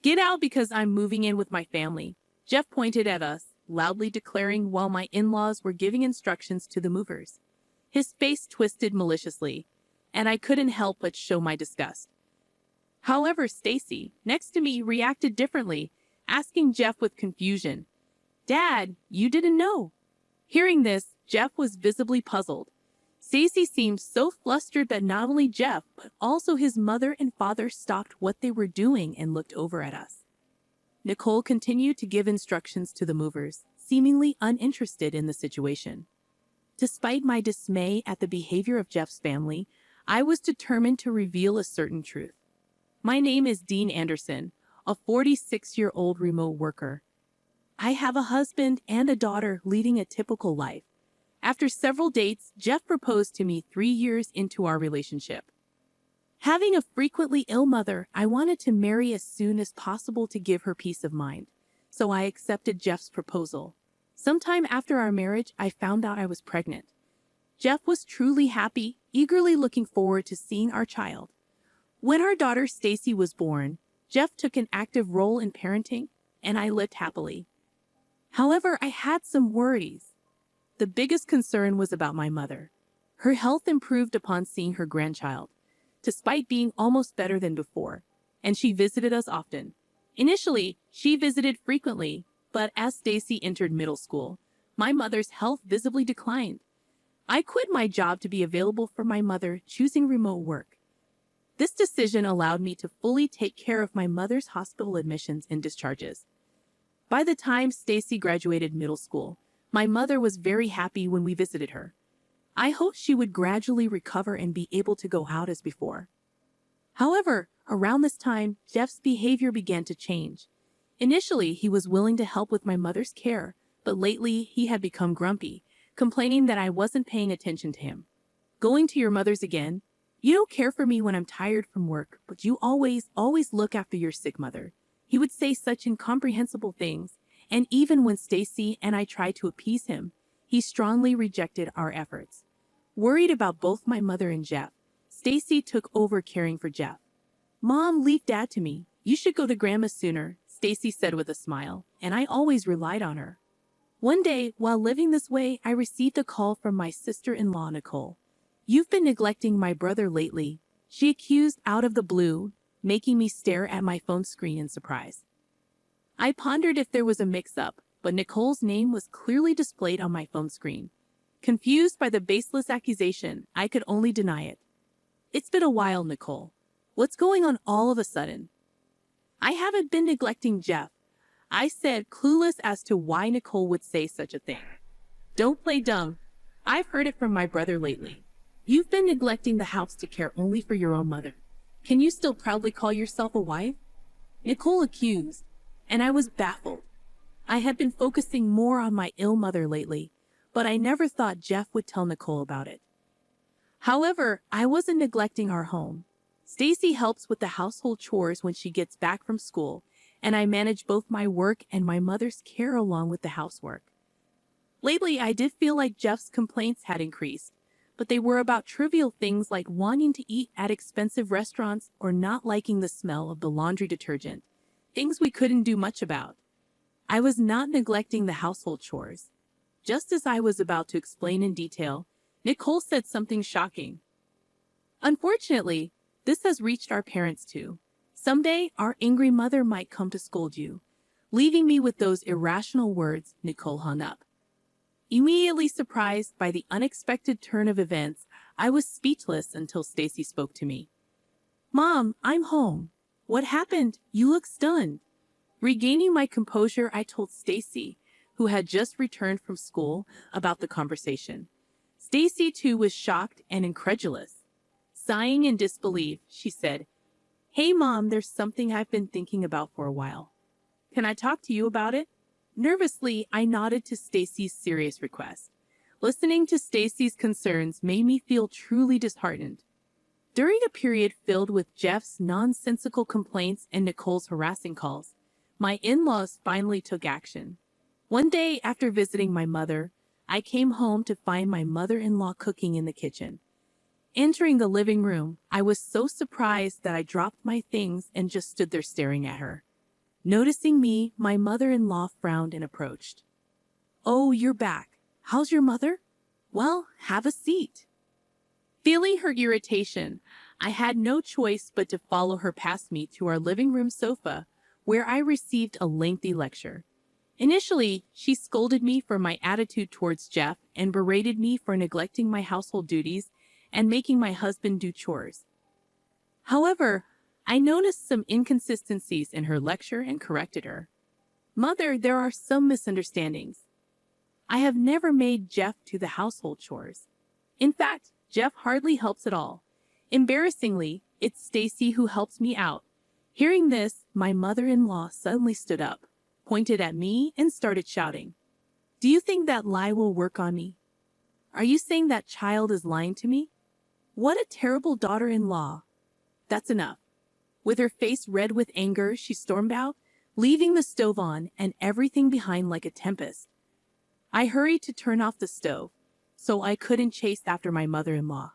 Get out because I'm moving in with my family. Jeff pointed at us, loudly declaring while my in-laws were giving instructions to the movers. His face twisted maliciously, and I couldn't help but show my disgust. However, Stacy, next to me, reacted differently, asking Jeff with confusion, "Dad, you didn't know?" Hearing this, Jeff was visibly puzzled. Stacy seemed so flustered that not only Jeff, but also his mother and father stopped what they were doing and looked over at us. Nicole continued to give instructions to the movers, seemingly uninterested in the situation. Despite my dismay at the behavior of Jeff's family, I was determined to reveal a certain truth. My name is Dean Anderson, a 46-year-old remote worker. I have a husband and a daughter leading a typical life. After several dates, Jeff proposed to me 3 years into our relationship. Having a frequently ill mother, I wanted to marry as soon as possible to give her peace of mind, so I accepted Jeff's proposal. Sometime after our marriage, I found out I was pregnant. Jeff was truly happy, eagerly looking forward to seeing our child. When our daughter Stacy was born, Jeff took an active role in parenting, and I lived happily. However, I had some worries. The biggest concern was about my mother. Her health improved upon seeing her grandchild, despite being almost better than before, and she visited us often. Initially, she visited frequently, but as Stacy entered middle school, my mother's health visibly declined. I quit my job to be available for my mother, choosing remote work. This decision allowed me to fully take care of my mother's hospital admissions and discharges. By the time Stacy graduated middle school, my mother was very happy when we visited her. I hoped she would gradually recover and be able to go out as before. However, around this time, Jeff's behavior began to change. Initially, he was willing to help with my mother's care, but lately he had become grumpy, complaining that I wasn't paying attention to him. "Going to your mother's again? You don't care for me when I'm tired from work, but you always look after your sick mother." He would say such incomprehensible things, and even when Stacy and I tried to appease him, he strongly rejected our efforts. Worried about both my mother and Jeff, Stacy took over caring for Jeff. "Mom, leave Dad to me. You should go to Grandma sooner," Stacy said with a smile, and I always relied on her. One day, while living this way, I received a call from my sister-in-law, Nicole. "You've been neglecting my brother lately," she accused out of the blue, making me stare at my phone screen in surprise. I pondered if there was a mix-up, but Nicole's name was clearly displayed on my phone screen. Confused by the baseless accusation, I could only deny it. "It's been a while, Nicole. What's going on all of a sudden?" "I haven't been neglecting Jeff," I said, clueless as to why Nicole would say such a thing. "Don't play dumb. I've heard it from my brother lately. You've been neglecting the house to care only for your own mother. Can you still proudly call yourself a wife?" Nicole accused, and I was baffled. I had been focusing more on my ill mother lately, but I never thought Jeff would tell Nicole about it. However, I wasn't neglecting our home. Stacy helps with the household chores when she gets back from school, and I manage both my work and my mother's care along with the housework. Lately, I did feel like Jeff's complaints had increased, but they were about trivial things like wanting to eat at expensive restaurants or not liking the smell of the laundry detergent, things we couldn't do much about. I was not neglecting the household chores. Just as I was about to explain in detail, Nicole said something shocking. "Unfortunately, this has reached our parents too. Someday, our angry mother might come to scold you." Leaving me with those irrational words, Nicole hung up. Immediately surprised by the unexpected turn of events, I was speechless until Stacy spoke to me. "Mom, I'm home. What happened? You look stunned." Regaining my composure, I told Stacy, who had just returned from school, about the conversation. Stacy, too, was shocked and incredulous. Sighing in disbelief, she said, "Hey, Mom, there's something I've been thinking about for a while. Can I talk to you about it?" Nervously, I nodded to Stacy's serious request. Listening to Stacy's concerns made me feel truly disheartened. During a period filled with Jeff's nonsensical complaints and Nicole's harassing calls, my in-laws finally took action. One day, after visiting my mother, I came home to find my mother-in-law cooking in the kitchen. Entering the living room, I was so surprised that I dropped my things and just stood there staring at her. Noticing me, my mother-in-law frowned and approached. "Oh, you're back. How's your mother?" "Well, have a seat." Feeling her irritation, I had no choice but to follow her past me to our living room sofa, where I received a lengthy lecture. Initially, she scolded me for my attitude towards Jeff and berated me for neglecting my household duties and making my husband do chores. However, I noticed some inconsistencies in her lecture and corrected her. "Mother, there are some misunderstandings. I have never made Jeff do the household chores. In fact, Jeff hardly helps at all. Embarrassingly, it's Stacy who helps me out." Hearing this, my mother-in-law suddenly stood up, pointed at me, and started shouting. "Do you think that lie will work on me? Are you saying that child is lying to me? What a terrible daughter-in-law. That's enough." With her face red with anger, she stormed out, leaving the stove on and everything behind like a tempest. I hurried to turn off the stove, so I couldn't chase after my mother-in-law.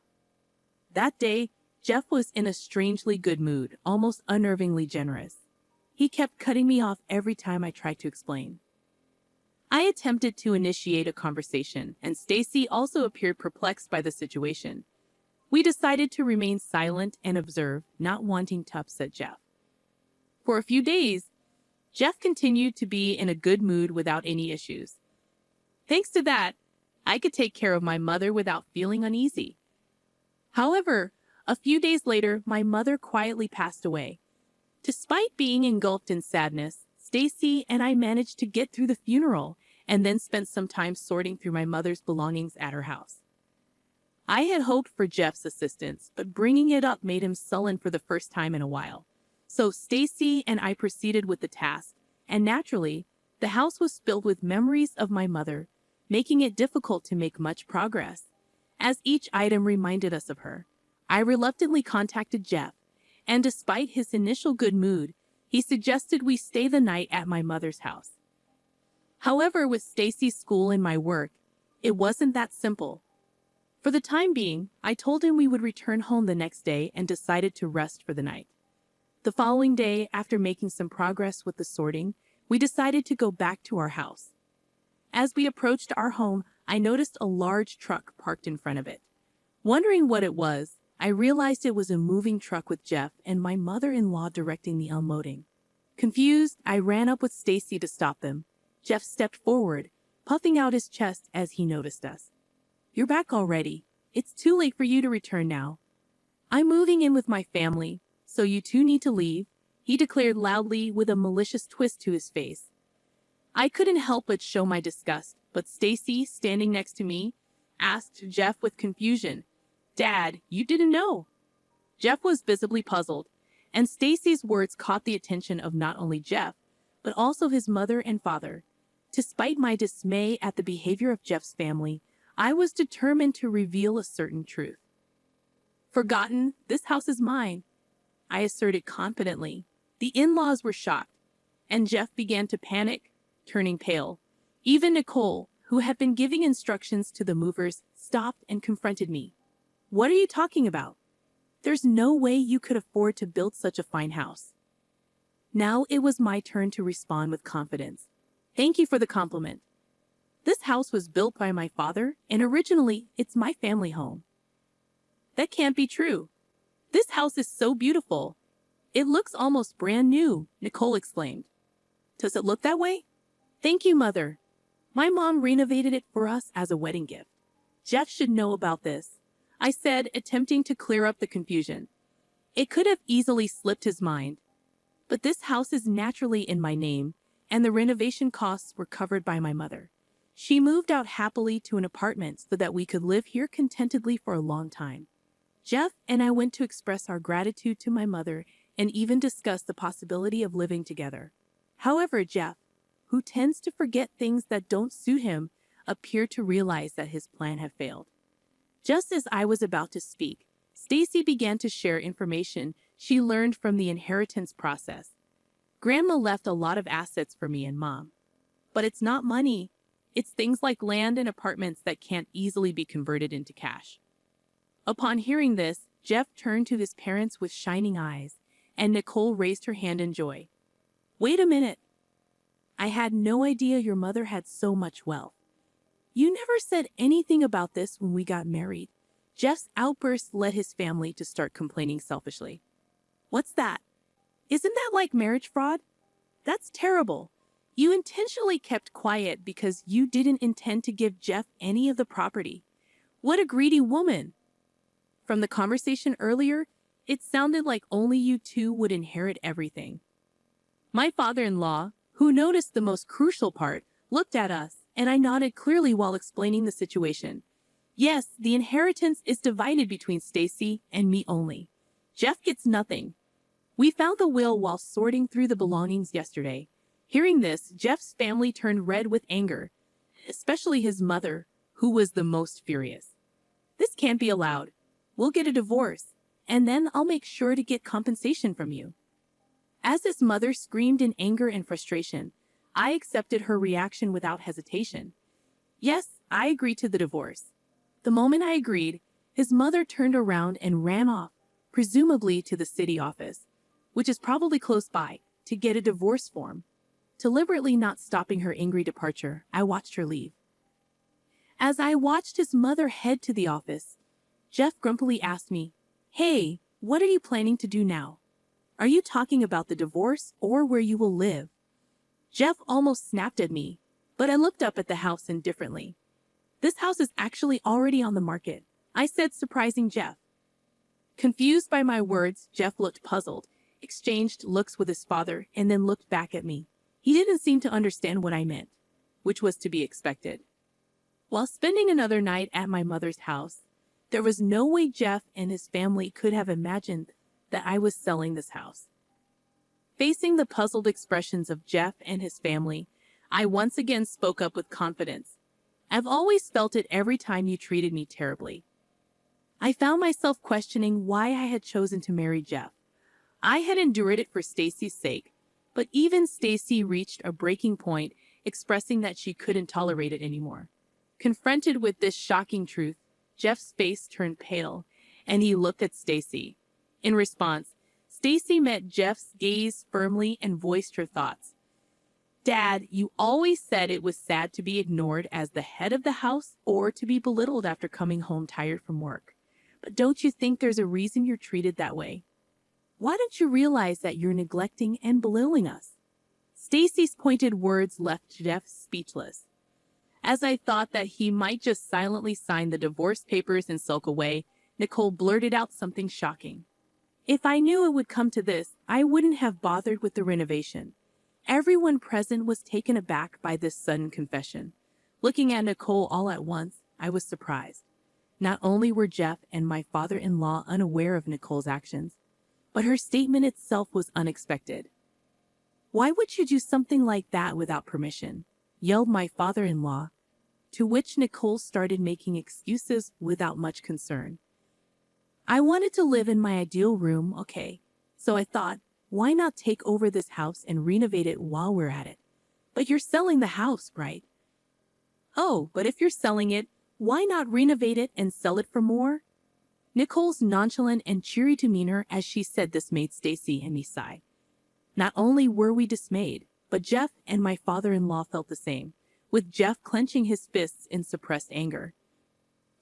That day, Jeff was in a strangely good mood, almost unnervingly generous. He kept cutting me off every time I tried to explain. I attempted to initiate a conversation, and Stacy also appeared perplexed by the situation. We decided to remain silent and observe, not wanting to upset Jeff. For a few days, Jeff continued to be in a good mood without any issues. Thanks to that, I could take care of my mother without feeling uneasy. However, a few days later, my mother quietly passed away. Despite being engulfed in sadness, Stacy and I managed to get through the funeral and then spent some time sorting through my mother's belongings at her house. I had hoped for Jeff's assistance, but bringing it up made him sullen for the first time in a while. So Stacy and I proceeded with the task, and naturally, the house was filled with memories of my mother, making it difficult to make much progress. As each item reminded us of her, I reluctantly contacted Jeff, and despite his initial good mood, he suggested we stay the night at my mother's house. However, with Stacy's school and my work, it wasn't that simple. For the time being, I told him we would return home the next day and decided to rest for the night. The following day, after making some progress with the sorting, we decided to go back to our house. As we approached our home, I noticed a large truck parked in front of it. Wondering what it was, I realized it was a moving truck with Jeff and my mother-in-law directing the unloading. Confused, I ran up with Stacy to stop them. Jeff stepped forward, puffing out his chest as he noticed us. "You're back already. It's too late for you to return now. I'm moving in with my family, so you two need to leave," he declared loudly with a malicious twist to his face. I couldn't help but show my disgust, but Stacy, standing next to me, asked Jeff with confusion, "Dad, you didn't know?" Jeff was visibly puzzled, and Stacy's words caught the attention of not only Jeff, but also his mother and father. Despite my dismay at the behavior of Jeff's family, I was determined to reveal a certain truth. "Forgotten, this house is mine," I asserted confidently. The in-laws were shocked, and Jeff began to panic, turning pale. Even Nicole, who had been giving instructions to the movers, stopped and confronted me. "What are you talking about? There's no way you could afford to build such a fine house." Now it was my turn to respond with confidence. "Thank you for the compliment. This house was built by my father, and originally it's my family home." "That can't be true. This house is so beautiful. It looks almost brand new," Nicole exclaimed. "Does it look that way?" "Thank you, Mother. My mom renovated it for us as a wedding gift. Jeff should know about this," I said, attempting to clear up the confusion. It could have easily slipped his mind. But this house is naturally in my name, and the renovation costs were covered by my mother. She moved out happily to an apartment so that we could live here contentedly for a long time. Jeff and I went to express our gratitude to my mother and even discuss the possibility of living together. However, Jeff, who tends to forget things that don't suit him, appeared to realize that his plan had failed. Just as I was about to speak, Stacy began to share information she learned from the inheritance process. "Grandma left a lot of assets for me and Mom. But it's not money. It's things like land and apartments that can't easily be converted into cash." Upon hearing this, Jeff turned to his parents with shining eyes, and Nicole raised her hand in joy. Wait a minute. I had no idea your mother had so much wealth. You never said anything about this when we got married. Jeff's outburst led his family to start complaining selfishly. What's that? Isn't that like marriage fraud? That's terrible. You intentionally kept quiet because you didn't intend to give Jeff any of the property. What a greedy woman. From the conversation earlier, it sounded like only you two would inherit everything. My father-in-law, who noticed the most crucial part, looked at us, and I nodded clearly while explaining the situation. Yes, the inheritance is divided between Stacy and me only. Jeff gets nothing. We found the will while sorting through the belongings yesterday. Hearing this, Jeff's family turned red with anger, especially his mother, who was the most furious. This can't be allowed. We'll get a divorce, and then I'll make sure to get compensation from you. As his mother screamed in anger and frustration, I accepted her reaction without hesitation. Yes, I agreed to the divorce. The moment I agreed, his mother turned around and ran off, presumably to the city office, which is probably close by, to get a divorce form. Deliberately not stopping her angry departure, I watched her leave. As I watched his mother head to the office, Jeff grumpily asked me, "Hey, what are you planning to do now? Are you talking about the divorce or where you will live?" Jeff almost snapped at me, but I looked up at the house indifferently. "This house is actually already on the market," I said, surprising Jeff. Confused by my words, Jeff looked puzzled, exchanged looks with his father, and then looked back at me. He didn't seem to understand what I meant, which was to be expected. While spending another night at my mother's house, there was no way Jeff and his family could have imagined that I was selling this house. Facing the puzzled expressions of Jeff and his family, I once again spoke up with confidence. "I've always felt it every time you treated me terribly." I found myself questioning why I had chosen to marry Jeff. I had endured it for Stacy's sake, but even Stacy reached a breaking point, expressing that she couldn't tolerate it anymore. Confronted with this shocking truth, Jeff's face turned pale, and he looked at Stacy. In response, Stacy met Jeff's gaze firmly and voiced her thoughts. "Dad, you always said it was sad to be ignored as the head of the house or to be belittled after coming home tired from work. But don't you think there's a reason you're treated that way? Why don't you realize that you're neglecting and belittling us?" Stacy's pointed words left Jeff speechless. As I thought that he might just silently sign the divorce papers and sulk away, Nicole blurted out something shocking. "If I knew it would come to this, I wouldn't have bothered with the renovation." Everyone present was taken aback by this sudden confession. Looking at Nicole all at once, I was surprised. Not only were Jeff and my father-in-law unaware of Nicole's actions, but her statement itself was unexpected. "Why would you do something like that without permission?" yelled my father-in-law, to which Nicole started making excuses without much concern. "I wanted to live in my ideal room, okay, so I thought, why not take over this house and renovate it while we're at it? But you're selling the house, right?" "Oh, but if you're selling it, why not renovate it and sell it for more?" Nicole's nonchalant and cheery demeanor as she said this made Stacy and me sigh. Not only were we dismayed, but Jeff and my father-in-law felt the same, with Jeff clenching his fists in suppressed anger.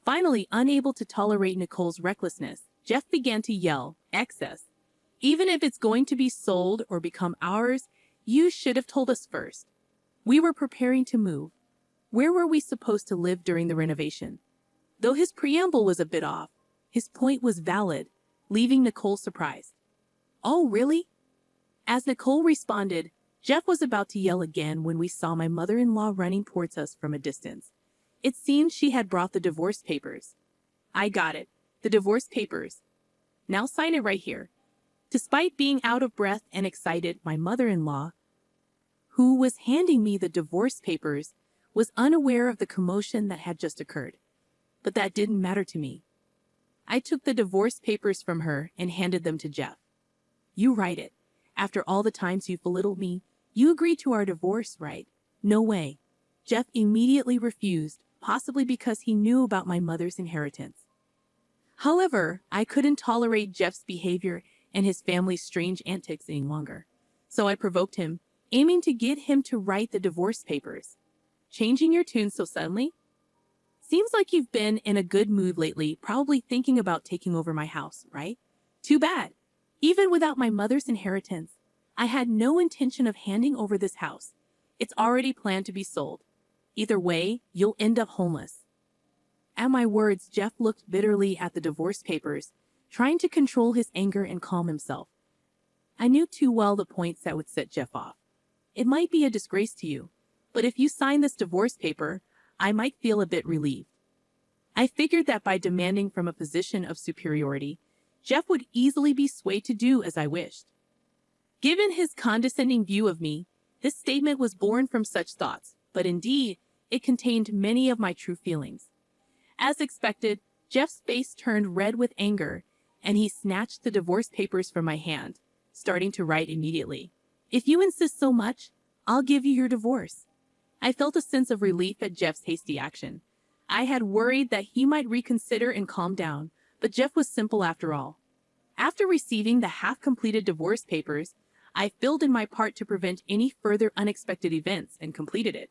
Finally, unable to tolerate Nicole's recklessness, Jeff began to yell, "Excess! Even if it's going to be sold or become ours, you should have told us first. We were preparing to move. Where were we supposed to live during the renovation?" Though his preamble was a bit off, his point was valid, leaving Nicole surprised. "Oh, really?" As Nicole responded, Jeff was about to yell again when we saw my mother-in-law running towards us from a distance. It seemed she had brought the divorce papers. "I got it. The divorce papers. Now sign it right here." Despite being out of breath and excited, my mother-in-law, who was handing me the divorce papers, was unaware of the commotion that had just occurred. But that didn't matter to me. I took the divorce papers from her and handed them to Jeff. "You write it. After all the times you've belittled me, you agreed to our divorce, right?" "No way." Jeff immediately refused, possibly because he knew about my mother's inheritance. However, I couldn't tolerate Jeff's behavior and his family's strange antics any longer. So I provoked him, aiming to get him to write the divorce papers. Changing your tune so suddenly? Seems like you've been in a good mood lately, probably thinking about taking over my house, right? Too bad. Even without my mother's inheritance, I had no intention of handing over this house. It's already planned to be sold. Either way, you'll end up homeless. At my words, Jeff looked bitterly at the divorce papers, trying to control his anger and calm himself. I knew too well the points that would set Jeff off. It might be a disgrace to you, but if you sign this divorce paper, I might feel a bit relieved. I figured that by demanding from a position of superiority, Jeff would easily be swayed to do as I wished. Given his condescending view of me, this statement was born from such thoughts, but indeed, it contained many of my true feelings. As expected, Jeff's face turned red with anger, and he snatched the divorce papers from my hand, starting to write immediately. If you insist so much, I'll give you your divorce. I felt a sense of relief at Jeff's hasty action. I had worried that he might reconsider and calm down, but Jeff was simple after all. After receiving the half-completed divorce papers, I filled in my part to prevent any further unexpected events and completed it.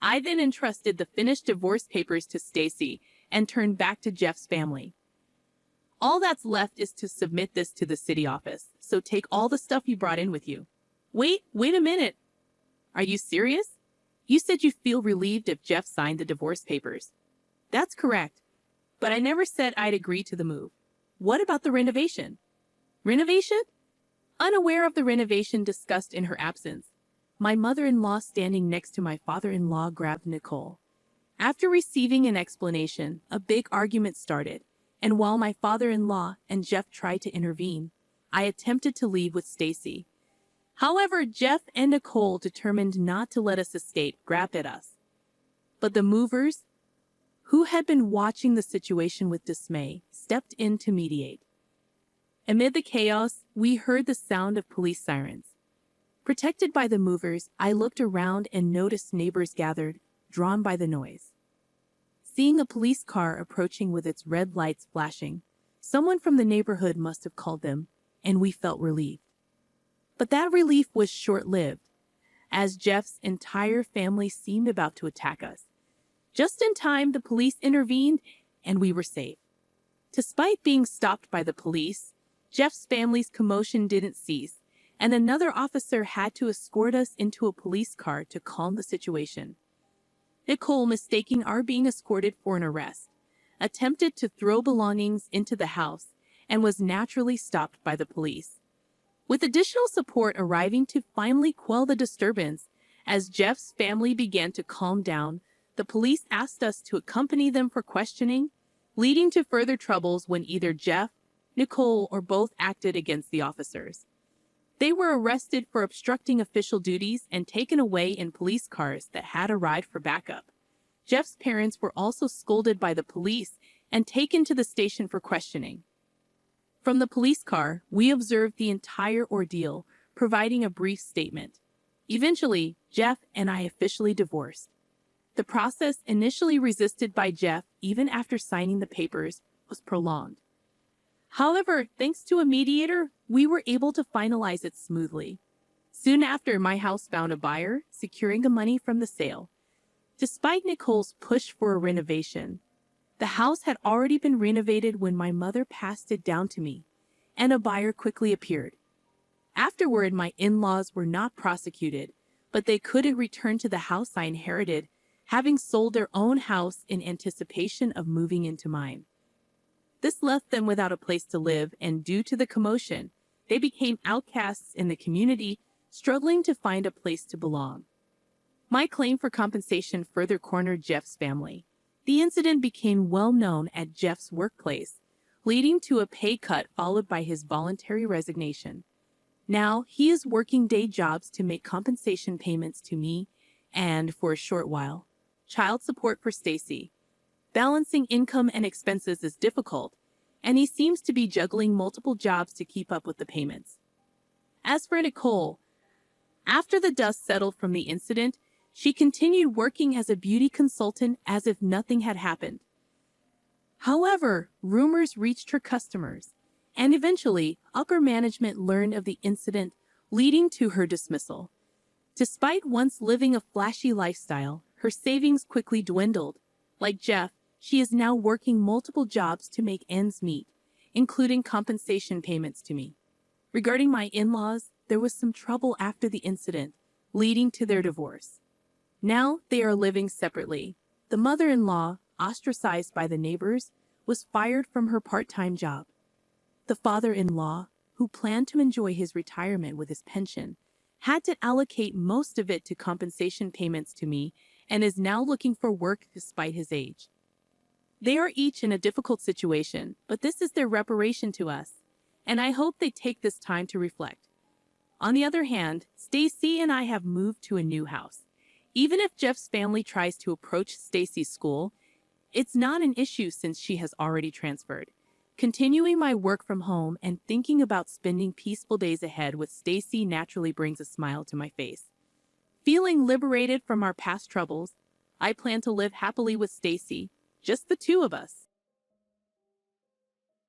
I then entrusted the finished divorce papers to Stacy and turned back to Jeff's family. All that's left is to submit this to the city office, so take all the stuff you brought in with you. Wait a minute. Are you serious? You said you'd feel relieved if Jeff signed the divorce papers. That's correct, but I never said I'd agree to the move. What about the renovation? Renovation? Unaware of the renovation discussed in her absence, my mother-in-law standing next to my father-in-law grabbed Nicole. After receiving an explanation, a big argument started, and while my father-in-law and Jeff tried to intervene, I attempted to leave with Stacy. However, Jeff and Nicole, determined not to let us escape, grabbed at us. But the movers, who had been watching the situation with dismay, stepped in to mediate. Amid the chaos, we heard the sound of police sirens. Protected by the movers, I looked around and noticed neighbors gathered, drawn by the noise. Seeing a police car approaching with its red lights flashing, someone from the neighborhood must have called them, and we felt relieved. But that relief was short-lived, as Jeff's entire family seemed about to attack us. Just in time, the police intervened, and we were safe. Despite being stopped by the police, Jeff's family's commotion didn't cease, and another officer had to escort us into a police car to calm the situation. Nicole, mistaking our being escorted for an arrest, attempted to throw belongings into the house and was naturally stopped by the police. With additional support arriving to finally quell the disturbance, as Jeff's family began to calm down, the police asked us to accompany them for questioning, leading to further troubles when either Jeff, Nicole, or both acted against the officers. They were arrested for obstructing official duties and taken away in police cars that had arrived for backup. Jeff's parents were also scolded by the police and taken to the station for questioning. From the police car, we observed the entire ordeal, providing a brief statement. Eventually, Jeff and I officially divorced. The process, initially resisted by Jeff even after signing the papers, was prolonged. However, thanks to a mediator, we were able to finalize it smoothly. Soon after, my house found a buyer, securing the money from the sale. Despite Nicole's push for a renovation, the house had already been renovated when my mother passed it down to me, and a buyer quickly appeared. Afterward, my in-laws were not prosecuted, but they couldn't return to the house I inherited, having sold their own house in anticipation of moving into mine. This left them without a place to live, and due to the commotion, they became outcasts in the community, struggling to find a place to belong. My claim for compensation further cornered Jeff's family. The incident became well known at Jeff's workplace, leading to a pay cut followed by his voluntary resignation. Now, he is working day jobs to make compensation payments to me and, for a short while, child support for Stacy. Balancing income and expenses is difficult, and he seems to be juggling multiple jobs to keep up with the payments. As for Nicole, after the dust settled from the incident, she continued working as a beauty consultant as if nothing had happened. However, rumors reached her customers, and eventually, upper management learned of the incident, leading to her dismissal. Despite once living a flashy lifestyle, her savings quickly dwindled. Like Jeff, she is now working multiple jobs to make ends meet, including compensation payments to me. Regarding my in-laws, there was some trouble after the incident, leading to their divorce. Now they are living separately. The mother-in-law, ostracized by the neighbors, was fired from her part-time job. The father-in-law, who planned to enjoy his retirement with his pension, had to allocate most of it to compensation payments to me and is now looking for work despite his age. They are each in a difficult situation, but this is their reparation to us, and I hope they take this time to reflect. On the other hand, Stacy and I have moved to a new house. Even if Jeff's family tries to approach Stacy's school, it's not an issue since she has already transferred. Continuing my work from home and thinking about spending peaceful days ahead with Stacy naturally brings a smile to my face. Feeling liberated from our past troubles, I plan to live happily with Stacy, just the two of us.